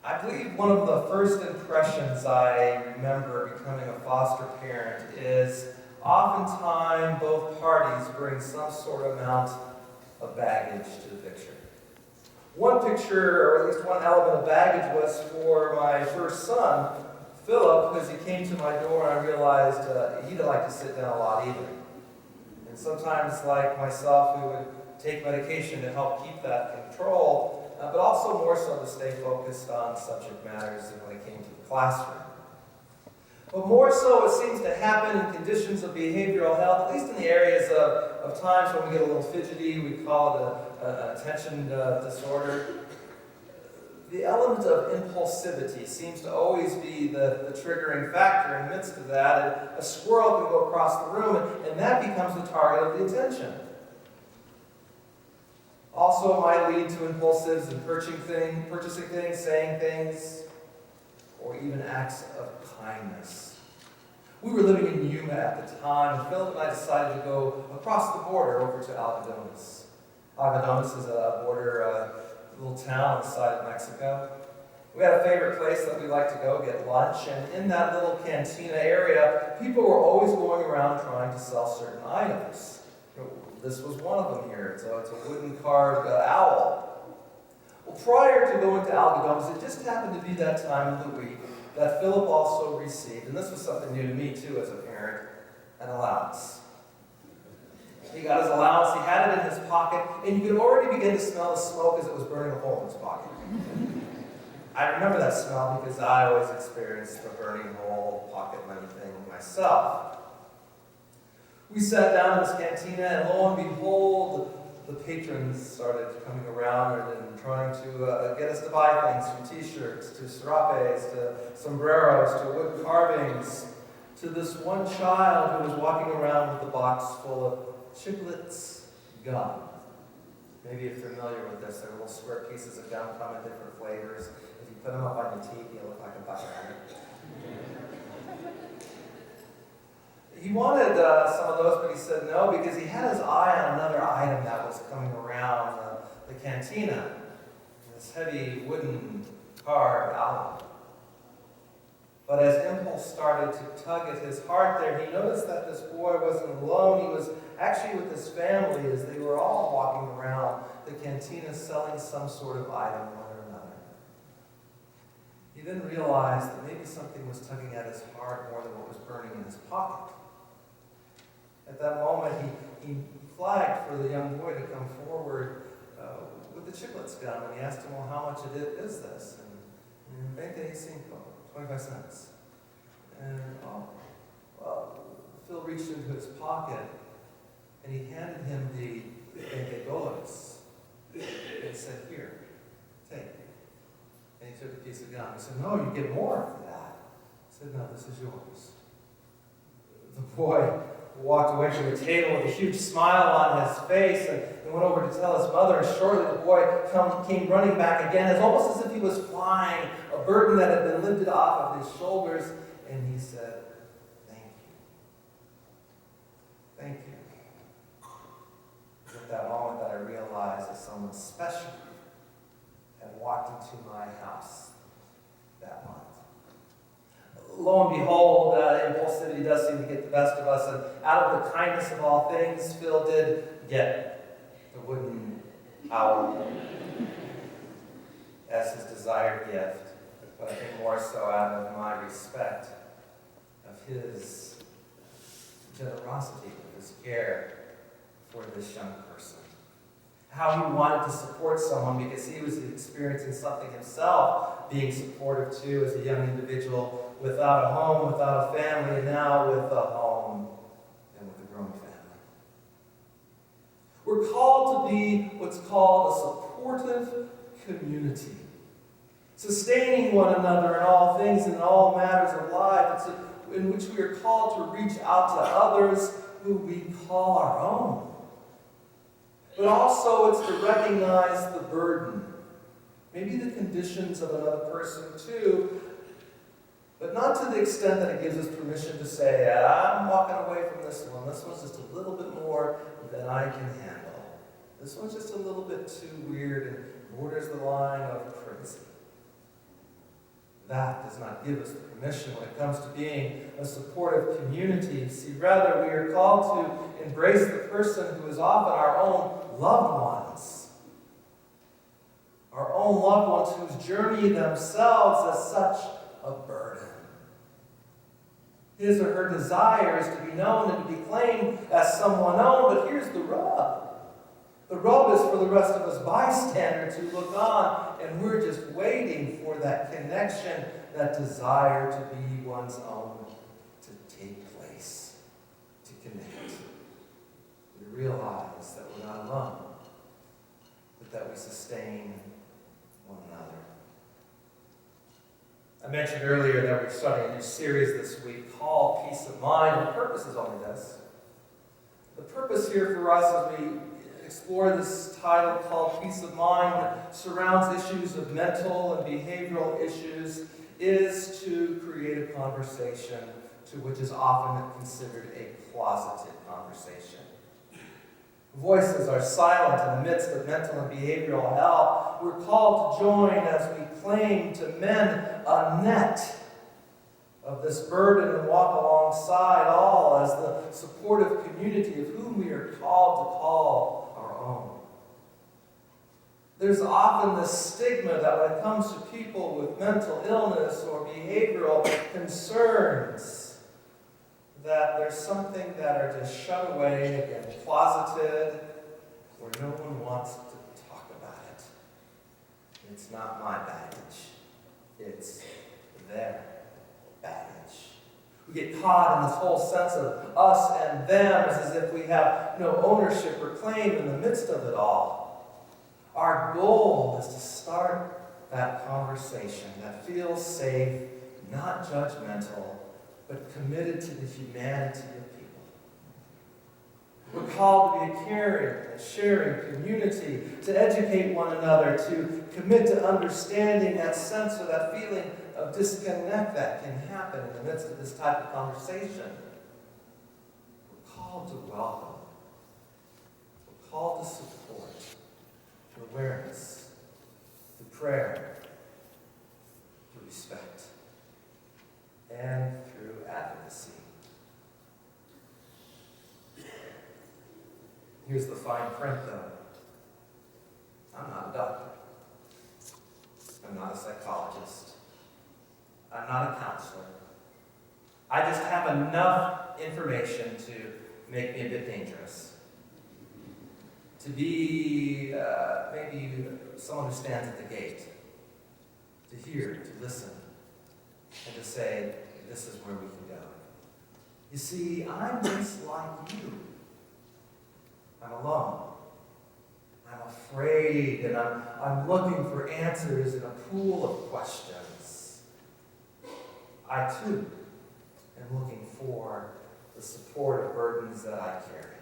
I believe one of the first impressions I remember becoming a foster parent is oftentimes both parties bring some sort of amount of baggage to the picture. One picture, or at least one element of baggage, was for my first son, Philip, because he came to my door and I realized he didn't like to sit down a lot either. And sometimes, like myself, we would take medication to help keep that control, but also more so to stay focused on subject matters when it came to the classroom. But more so, it seems to happen in conditions of behavioral health, at least in the areas of times when we get a little fidgety. We call it an attention disorder. The element of impulsivity seems to always be the triggering factor in the midst of that. And a squirrel can go across the room, and that becomes the target of the attention. Also, it might lead to impulsives in purchasing things, saying things, or even acts of kindness. We were living in Yuma at the time, and Philip and I decided to go across the border over to Algodones. Algodones is a border little town inside of Mexico. We had a favorite place that we liked to go get lunch, and in that little cantina area, people were always going around trying to sell certain items. This was one of them here. It's a wooden carved owl. Well, prior to going to Algodones, it just happened to be that time of the week that Philip also received, and this was something new to me too as a parent, an allowance. He got his allowance, he had it in his pocket, and you could already begin to smell the smoke as it was burning a hole in his pocket. I remember that smell because I always experienced the burning hole, pocket money thing myself. We sat down in this cantina, and lo and behold, the patrons started coming around and trying to get us to buy things, from t-shirts to serapes to sombreros to wood carvings, to this one child who was walking around with a box full of Chiclets gum. Maybe you're familiar with this. They're little square pieces of gum, come in different flavors. If you put them up on your teeth, you look like a bucket. He wanted some of those, but he said no because he had his eye on another item that was coming around the cantina. This heavy wooden carved owl. But as impulse started to tug at his heart there, he noticed that this boy wasn't alone. He was actually with his family as they were all walking around the cantina selling some sort of item, one or another. He then realized that maybe something was tugging at his heart more than what was burning in his pocket. At that moment, he flagged for the young boy to come forward with the Chiclets gum, and he asked him, well, how much is this? And 25 cents. And, Phil reached into his pocket, and he handed him the $20 and said, here, take. And he took a piece of gum. He said, no, you get more for that. He said, no, this is yours. The boy walked away from the table with a huge smile on his face and went over to tell his mother. And shortly the boy came running back again, almost as if he was flying, a burden that had been lifted off of his shoulders. And he said, thank you. Thank you. It was at that moment that I realized that someone special had walked into my house that month. Lo and behold, impulsivity does seem to get the best of us, and out of the kindness of all things, Phil did get the wooden owl as his desired gift, but I think more so out of my respect of his generosity, of his care for this young person. How he wanted to support someone because he was experiencing something himself, being supportive too as a young individual without a home, without a family, and now with a home and with a growing family. We're called to be what's called a supportive community, sustaining one another in all things and in all matters of life. It's in which we are called to reach out to others who we call our own. But also it's to recognize the burden, maybe the conditions of another person too, but not to the extent that it gives us permission to say, I'm walking away from this one. This one's just a little bit more than I can handle. This one's just a little bit too weird and borders the line of crazy. that does not give us the permission when it comes to being a supportive community. See, rather, we are called to embrace the person who is often our own loved ones. Our own loved ones whose journey themselves is such a burden. His or her desire is to be known and to be claimed as someone known, but here's the rub. The rub is for the rest of us bystanders who look on, and we're just waiting for that connection, that desire to be one's own, to take place, to connect. We realize that we're not alone, but that we sustain one another. I mentioned earlier that we're starting a new series this week called Peace of Mind, and the purpose is only this. The purpose here for us as we explore this title called Peace of Mind that surrounds issues of mental and behavioral issues is to create a conversation to which is often considered a closeted conversation. Voices are silent in the midst of mental and behavioral hell. We're called to join as we claim to mend a net of this burden and walk alongside all as the supportive community of whom we are called to call our own. There's often this stigma that when it comes to people with mental illness or behavioral concerns, that there's something that are just shut away, again, closeted, where no one wants to talk about it. It's not my baggage. It's their baggage. We get caught in this whole sense of us and them as if we have no ownership or claim in the midst of it all. Our goal is to start that conversation that feels safe, not judgmental, but committed to the humanity of people. We're called to be a caring and sharing community, to educate one another, to commit to understanding that sense or that feeling of disconnect that can happen in the midst of this type of conversation. We're called to welcome. We're called to support, to awareness, to prayer, to respect, and through advocacy. Here's the fine print, though. I'm not a doctor. I'm not a psychologist. I'm not a counselor. I just have enough information to make me a bit dangerous. To be maybe someone who stands at the gate. To hear, to listen, and to say, this is where we can go. You see, I'm just like you. I'm alone. I'm afraid, and I'm looking for answers in a pool of questions. I, too, am looking for the support of burdens that I carry.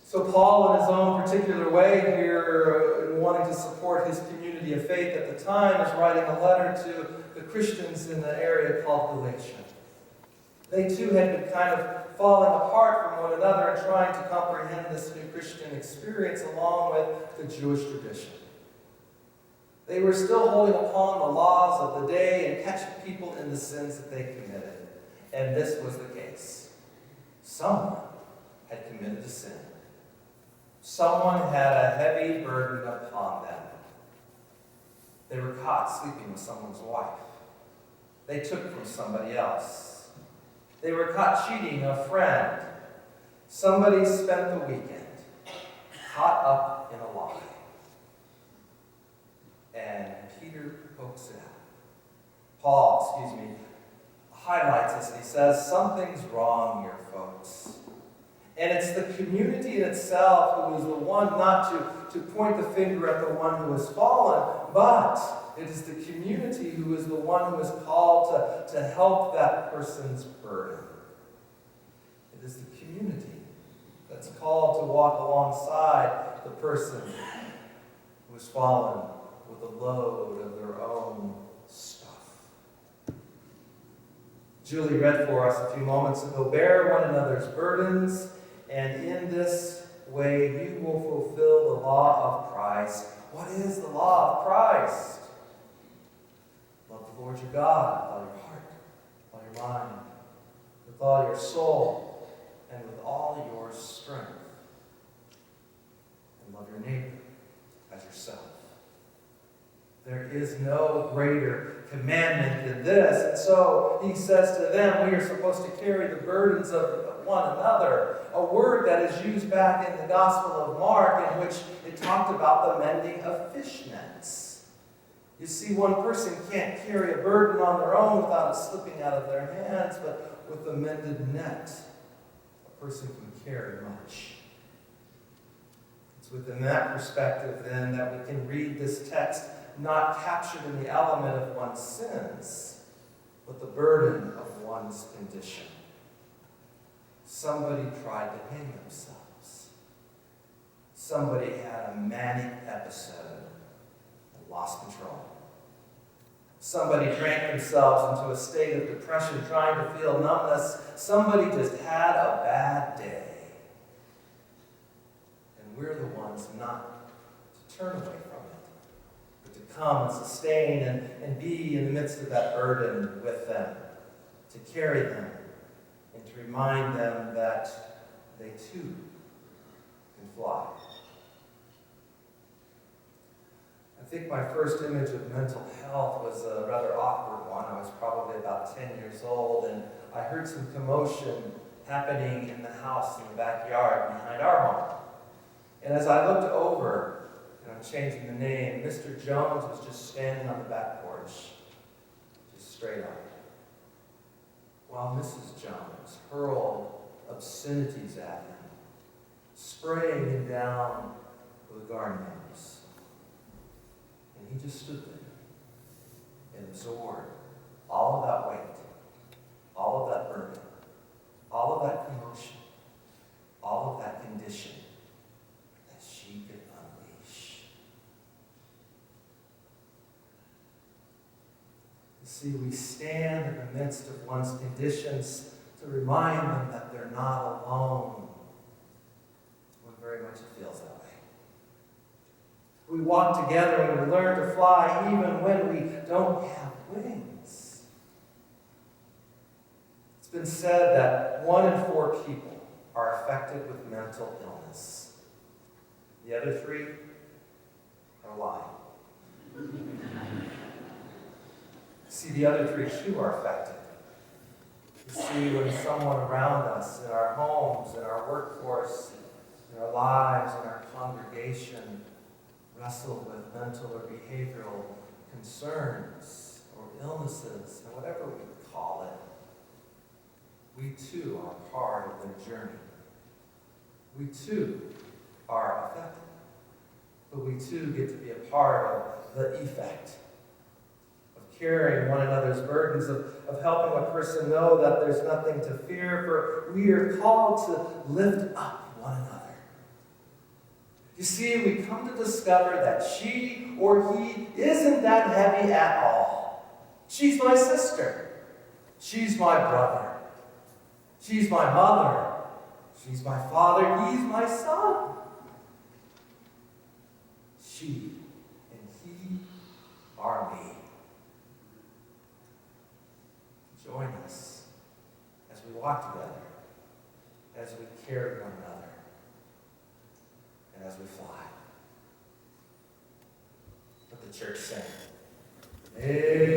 So Paul, in his own particular way here, in wanting to support his community of faith at the time, is writing a letter to the Christians in the area called Galatia. They too had been kind of falling apart from one another and trying to comprehend this new Christian experience along with the Jewish tradition. They were still holding upon the laws of the day and catching people in the sins that they committed. And this was the case. Someone had committed a sin. Someone had a heavy burden upon them. They were caught sleeping with someone's wife. They took from somebody else. They were caught cheating a friend. Somebody spent the weekend caught up in a lie. And Peter pokes it out. Paul, highlights this and he says, something's wrong here, folks. And it's the community in itself who is the one not to point the finger at the one who has fallen, but it is the community who is the one who is called to help that person's burden. It is the community that's called to walk alongside the person who has fallen with a load of their own stuff. Julie read for us a few moments ago, bear one another's burdens, and in this way you will fulfill the law of Christ. What is the law of Christ? Love the Lord your God with all your heart, with all your mind, with all your soul, and with all your strength. And love your neighbor as yourself. There is no greater commandment than this. And so he says to them, we are supposed to carry the burdens of one another. A word that is used back in the Gospel of Mark, in which it talked about the mending of fish nets. You see, one person can't carry a burden on their own without it slipping out of their hands, but with a mended net, a person can carry much. It's within that perspective, then, that we can read this text not captured in the element of one's sins, but the burden of one's condition. Somebody tried to hang themselves. Somebody had a manic episode and lost control. Somebody drank themselves into a state of depression, trying to feel numbness. Somebody just had a bad day. And we're the ones not to turn away from it, but to come and sustain and be in the midst of that burden with them, to carry them, and to remind them that they too can fly. I think my first image of mental health was a rather awkward one. I was probably about 10 years old, and I heard some commotion happening in the house in the backyard behind our home. And as I looked over, and I'm changing the name, Mr. Jones was just standing on the back porch, just straight up, while Mrs. Jones hurled obscenities at him, spraying him down with garden hose. And he just stood there and absorbed all of that weight, all of that burden, all of that commotion, all of that condition that she could unleash. You see, we stand in the midst of one's conditions to remind them that they're not alone, when very much it feels that way. We walk together and we learn to fly even when we don't have wings. It's been said that 1 in 4 people are affected with mental illness. The other 3 are lying. See, the other 3 too are affected. You see, when someone around us, in our homes, in our workforce, in our lives, in our congregation, wrestle with mental or behavioral concerns or illnesses, or whatever we call it, we too are part of their journey. We too are affected. But we too get to be a part of the effect of carrying one another's burdens, of helping a person know that there's nothing to fear, for we are called to lift up one another. You see, we come to discover that she or he isn't that heavy at all. She's my sister. She's my brother. She's my mother. She's my father. He's my son. She and he are me. Join us as we walk together, as we carry one another, and as we fly. Let the church sing. Amen.